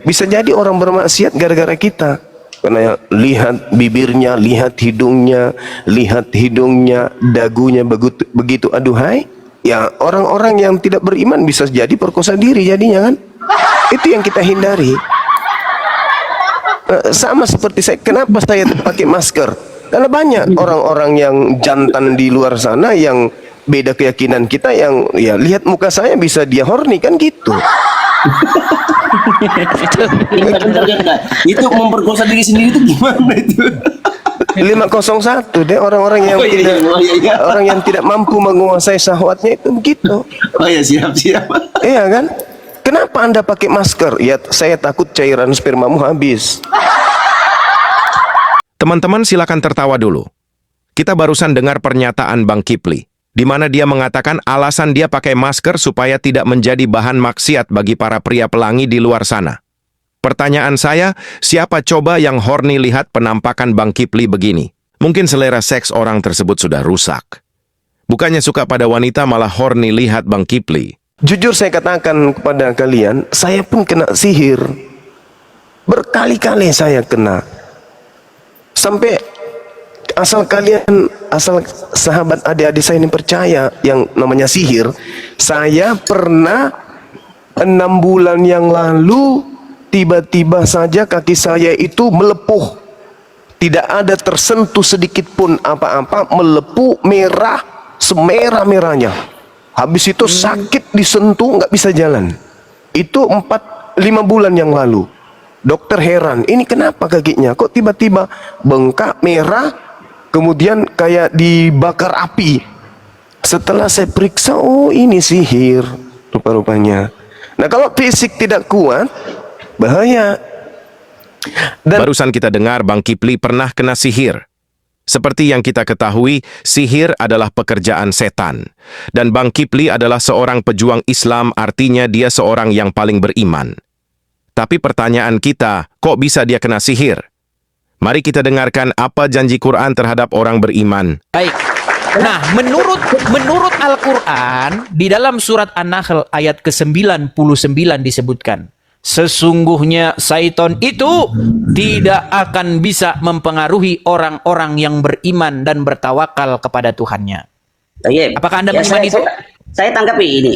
Bisa jadi orang bermaksiat gara-gara kita. Karena lihat bibirnya, lihat hidungnya, dagunya begitu aduhai. Ya orang-orang yang tidak beriman bisa jadi perkosa diri jadinya kan. Itu yang kita hindari. Sama seperti saya, kenapa saya pakai masker? Karena banyak orang-orang yang jantan di luar sana yang beda keyakinan kita, yang ya lihat muka saya bisa dia horny kan gitu. Itu memperkosa diri sendiri itu gimana itu? 501 deh orang-orang yang orang yang tidak mampu menguasai syahwatnya itu begitu. Oh ya, siap. Iya kan? Kenapa Anda pakai masker? Ya saya takut cairan spermamu habis. Teman-teman silakan tertawa dulu. Kita barusan dengar pernyataan Bang Kipli, di mana dia mengatakan alasan dia pakai masker supaya tidak menjadi bahan maksiat bagi para pria pelangi di luar sana. Pertanyaan saya, siapa coba yang horny lihat penampakan Bang Kipli begini? Mungkin selera seks orang tersebut sudah rusak. Bukannya suka pada wanita, malah horny lihat Bang Kipli. Jujur saya katakan kepada kalian, saya pun kena sihir. Berkali-kali saya kena. Sampai asal sahabat adik-adik saya ini percaya yang namanya sihir, saya pernah 6 bulan yang lalu tiba-tiba saja kaki saya itu melepuh, tidak ada tersentuh sedikit pun apa-apa, melepuh merah, semerah-merahnya. Habis itu sakit disentuh, nggak bisa jalan. Itu 4-5 bulan yang lalu. Dokter heran, ini kenapa kakinya kok tiba-tiba bengkak merah, kemudian kayak dibakar api. Setelah saya periksa, oh ini sihir rupa-rupanya. Nah kalau fisik tidak kuat, bahaya. Barusan kita dengar Bang Kipli pernah kena sihir. Seperti yang kita ketahui, sihir adalah pekerjaan setan. Dan Bang Kipli adalah seorang pejuang Islam, artinya dia seorang yang paling beriman. Tapi pertanyaan kita, kok bisa dia kena sihir? Mari kita dengarkan apa janji Quran terhadap orang beriman. Baik. Nah, menurut Al-Quran, di dalam surat An-Nahl ayat ke-99 disebutkan, sesungguhnya syaitan itu tidak akan bisa mempengaruhi orang-orang yang beriman dan bertawakal kepada Tuhannya. Apakah Anda mengimani itu? Saya tanggapi ini.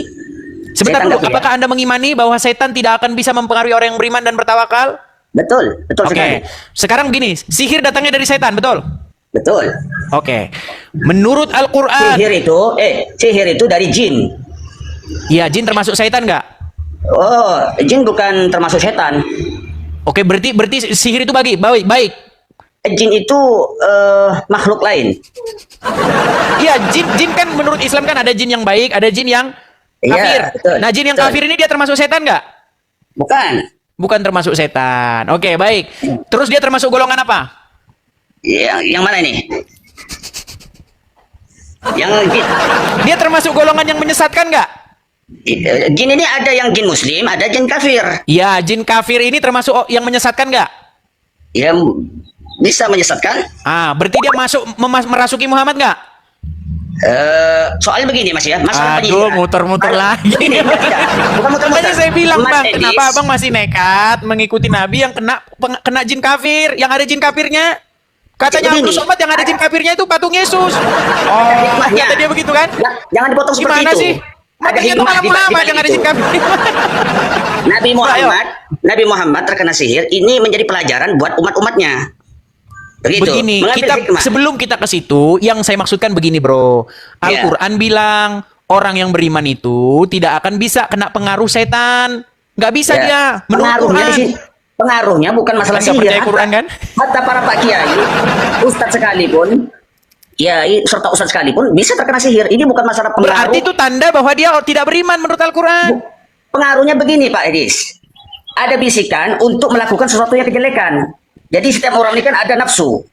Sebentar dulu, apakah Anda mengimani bahwa setan tidak akan bisa mempengaruhi orang yang beriman dan bertawakal? Betul sekali. Sekarang begini, sihir datangnya dari setan, betul? Betul. Oke. Menurut Al-Quran, sihir itu dari jin. Ya, jin termasuk setan nggak? Oh, jin bukan termasuk setan. Oke, berarti sihir itu baik. Jin itu makhluk lain. Iya, jin kan menurut Islam kan ada jin yang baik, ada jin yang kafir. Betul, nah, jin yang kafir ini dia termasuk setan nggak? Bukan termasuk setan. Oke, baik. Terus dia termasuk golongan apa? Yang mana ini? Yang jin. Dia termasuk golongan yang menyesatkan nggak? Jin ini ada yang jin muslim, ada jin kafir. Ya, jin kafir ini termasuk yang menyesatkan nggak? Ya, bisa menyesatkan. Berarti dia merasuki Muhammad nggak? Soalnya begini Mas ya, masalah Aduh, muter-muter lagi. Bukan muter-muter. Makanya saya bilang, Mas Bang, Edis, kenapa Abang masih nekat mengikuti Nabi yang kena jin kafir, yang ada jin kafirnya? Katanya Abdul Somad yang ada jin kafirnya itu patung Yesus. Kata dia begitu kan? Jangan dipotong seperti Gimana itu. sih? Makanya itu malah Muhammad yang ada jin kafir. Nabi Muhammad terkena sihir, ini menjadi pelajaran buat umat-umatnya. Begini, sebelum kita ke situ, yang saya maksudkan begini, bro. Al-Quran bilang orang yang beriman itu tidak akan bisa kena pengaruh setan. Nggak bisa dia. Menurut Quran. Pengaruhnya bukan masalah sihir. Percaya Quran kan? Hatta para pak kiai, ustadz sekalipun, kiai serta ustadz sekalipun bisa terkena sihir. Ini bukan masalah pengaruh. Berarti itu tanda bahwa dia tidak beriman menurut Al-Quran. Pengaruhnya begini Pak Edis. Ada bisikan untuk melakukan sesuatu yang kejelekan. Jadi setiap orang ini kan ada nafsu.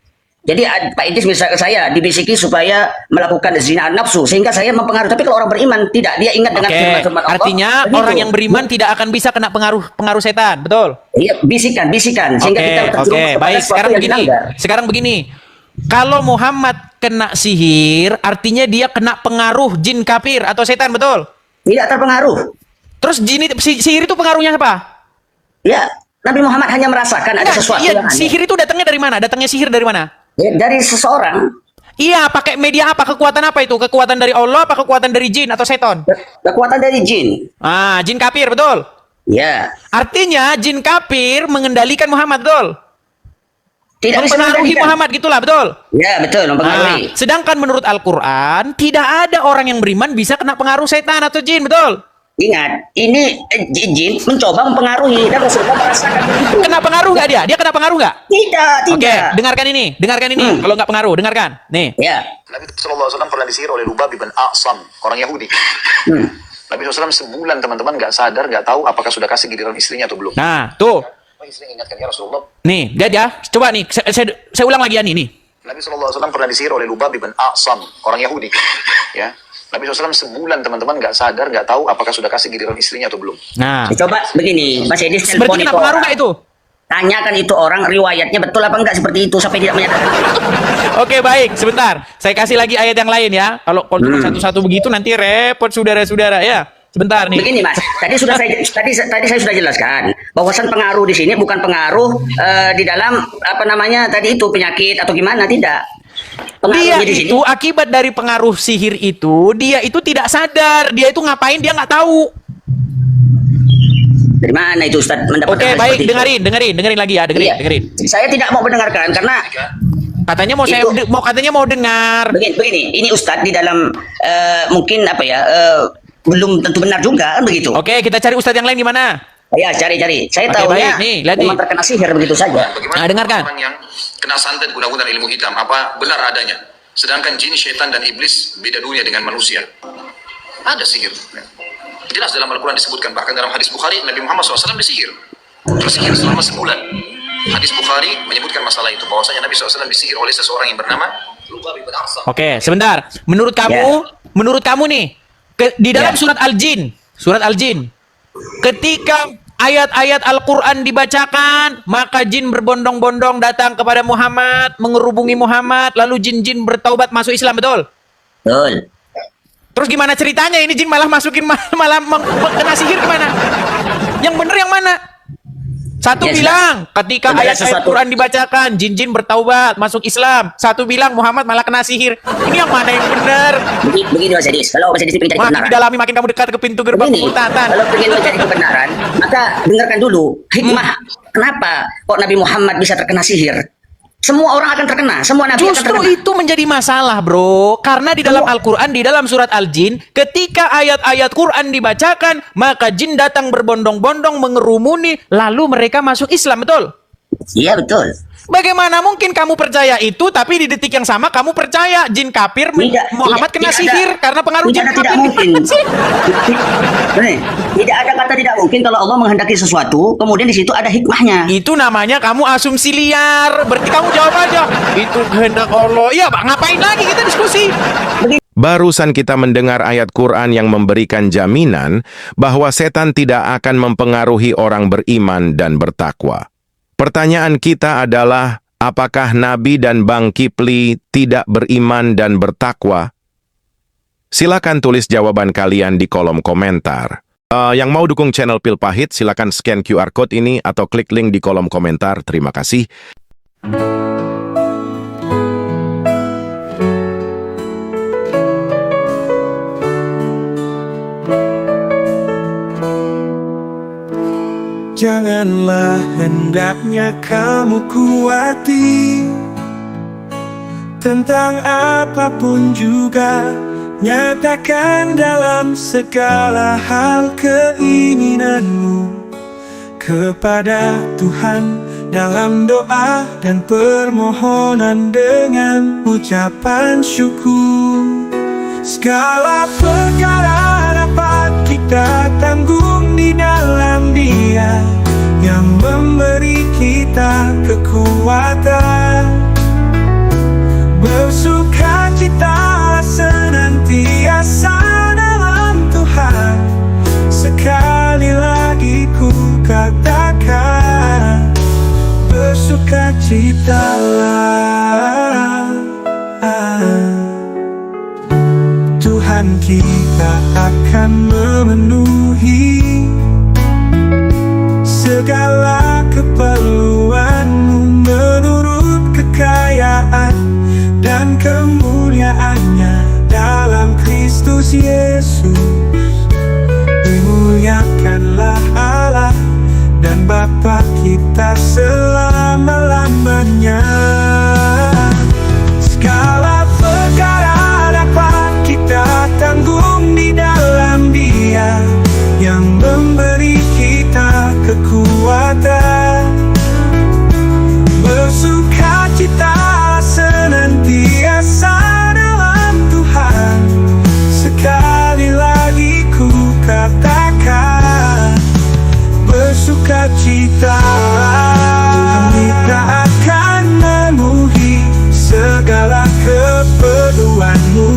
Jadi Pak Idris misalnya saya dibisiki supaya melakukan zina nafsu sehingga saya mempengaruhi. Tapi kalau orang beriman tidak, dia ingat dengan firman Allah. Artinya orang yang beriman tidak akan bisa kena pengaruh setan, betul? Iya, bisikan sehingga kita terjerumus kepada baik. sesuatu Sekarang begini. Kalau Muhammad kena sihir, artinya dia kena pengaruh jin kafir atau setan, betul? Tidak terpengaruh. Terus sihir itu pengaruhnya apa? Ya, Nabi Muhammad hanya merasakan ada Enggak, sesuatu iya, yang aneh. sihir itu datangnya dari mana? Datangnya sihir dari mana? Ya, dari seseorang. Iya, pakai media apa? Kekuatan apa itu? Kekuatan dari Allah apa kekuatan dari jin atau seton? Kekuatan dari jin. Ah, jin kafir, betul. Ya. Artinya jin kafir mengendalikan Muhammad, betul. Tidak bisa Mempengaruhi mengendalikan. Muhammad gitulah, betul. Ya, betul, mempengaruhi. Sedangkan menurut Al-Quran, tidak ada orang yang beriman bisa kena pengaruh setan atau jin, betul. Ingat, ini jin mencoba mempengaruhi dan Rasulullah merasakan itu. Kena pengaruh nggak dia? Dia kena pengaruh nggak? Tidak, Oke, tidak. dengarkan ini. Kalau nggak pengaruh, dengarkan. Nih. Ya. Nabi SAW pernah disihir oleh Lubab bin A'sam, orang Yahudi. Nabi SAW sebulan teman-teman nggak sadar, nggak tahu apakah sudah kasih giliran istrinya atau belum. Nah, tuh. Oh, istri ingatkan ya Rasulullah. Nih, dia. Coba nih, saya ulang lagi ya nih. Nabi SAW pernah disihir oleh Lubab bin A'sam, orang Yahudi. Ya. Nabi SAW sebulan teman-teman nggak sadar, nggak tahu apakah sudah kasih giliran istrinya atau belum. Nah, Coba begini, Mas Edis berarti telepon kena itu pengaruh orang. nggak itu? Tanyakan itu orang riwayatnya betul apa enggak seperti itu sampai tidak menyatakan. Oke, baik. Sebentar. Saya kasih lagi ayat yang lain ya. Kalau cuma satu-satu begitu nanti repot saudara-saudara ya. Sebentar nih. Begini Mas, tadi saya sudah jelaskan bahwasan pengaruh di sini bukan pengaruh di dalam apa namanya tadi itu penyakit atau gimana, tidak. Dia Pengaruhnya di sini. itu akibat dari pengaruh sihir itu, dia itu tidak sadar. Dia itu ngapain dia nggak tahu. Dari mana itu Ustaz mendapatkan Oke, hal baik. seperti itu? Dengerin lagi ya. Iya. Dengerin. Saya tidak mau mendengarkan karena Katanya mau dengar. begini, ini Ustadz di dalam mungkin apa ya belum tentu benar juga kan begitu. Oke, kita cari ustadz yang lain di mana? Ya cari. Saya Oke, tahunya baik. Nih, lihat memang nih. terkena sihir begitu saja. Nah, dengarkan. Orang yang kena santet guna-guna ilmu hitam, apa benar adanya? Sedangkan jin, syaitan, dan iblis beda dunia dengan manusia. Ada sihir. Jelas dalam Al-Quran disebutkan, bahkan dalam hadis Bukhari, Nabi Muhammad SAW disihir. Tersihir selama sebulan. Hadis Bukhari menyebutkan masalah itu, bahwasanya Nabi SAW disihir oleh seseorang yang bernama Lubab bin A'sam. Oke, sebentar. Menurut kamu nih, di dalam surat Al-Jin, ketika ayat-ayat Al-Quran dibacakan, maka jin berbondong-bondong datang kepada Muhammad, mengerubungi Muhammad, lalu jin-jin bertaubat masuk Islam, betul? Betul. Terus gimana ceritanya ini jin malah kena sihir gimana? Yang bener yang mana? Satu Ya, bilang ketika sebenarnya ayat-ayat sesuatu. Quran dibacakan, jin-jin bertaubat masuk Islam. Satu bilang Muhammad malah kena sihir. Ini yang mana yang benar? Begini Mas Edis, kalau Mas Edis ingin cari Makin kebenaran. didalami makin kamu dekat ke pintu gerbang Begini, kemurtatan. kalau ingin mencari kebenaran, maka dengarkan dulu hikmah kenapa kok Nabi Muhammad bisa terkena sihir. Semua orang akan terkena, semua nabi akan Justru terkena. itu menjadi masalah, bro. Karena di dalam Al-Quran, di dalam surat Al-Jin, ketika ayat-ayat Quran dibacakan, maka jin datang berbondong-bondong mengerumuni, lalu mereka masuk Islam, betul? Iya betul. Bagaimana mungkin kamu percaya itu, tapi di detik yang sama kamu percaya jin kafir Muhammad kena sihir karena pengaruh jin kafir? Tidak mungkin. Gimana sih? Benar. Tidak ada kata tidak mungkin kalau Allah menghendaki sesuatu, kemudian di situ ada hikmahnya. Itu namanya kamu asumsi liar. Berarti kamu jawab aja. Itu kehendak Allah. Iya, Pak. Ngapain lagi kita diskusi? Barusan kita mendengar ayat Quran yang memberikan jaminan bahwa setan tidak akan mempengaruhi orang beriman dan bertakwa. Pertanyaan kita adalah, apakah Nabi dan Bang Kipli tidak beriman dan bertakwa? Silakan tulis jawaban kalian di kolom komentar. Yang mau dukung channel Pil Pahit, silakan scan QR Code ini atau klik link di kolom komentar. Terima kasih. Janganlah hendaknya kamu kuati tentang apapun juga, nyatakan dalam segala hal keinginanmu kepada Tuhan dalam doa dan permohonan dengan ucapan syukur. Segala perkara dapat kita tanggung di dalam Dia yang memberi kita kekuatan. Bersukacita senantiasa dalam Tuhan. Sekali lagi ku katakan, bersukacitalah. Tuhan kita akan memenuhi segala Bapa kita selama-lamanya. Segala perkara dapat kita tanggung di dalam Dia yang memberi kita kekuatan. Bersukacita senantiasa dalam Tuhan. Sekali lagi ku katakan, bersukacita. Kita akan memenuhi segala keperluanmu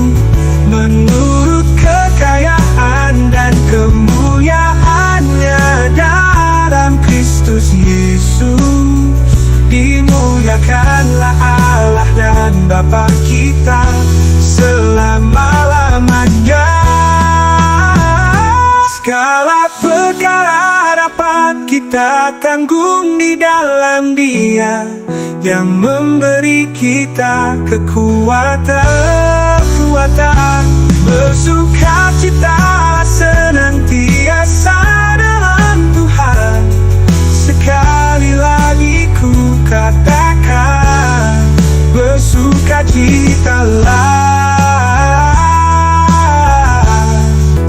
menurut kekayaan dan kemuliaannya dalam Kristus Yesus. Dimuliakanlah Allah dan Bapa kita selama-lamanya. Segala perkara dapat kita tanggung di dalam Dia yang memberi kita kekuatan. Bersukacita senantiasa dalam Tuhan. Sekali lagi ku katakan, bersukacitalah.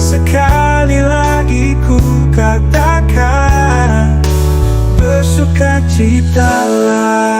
Sekali lagi ku katakan, bersukacitalah.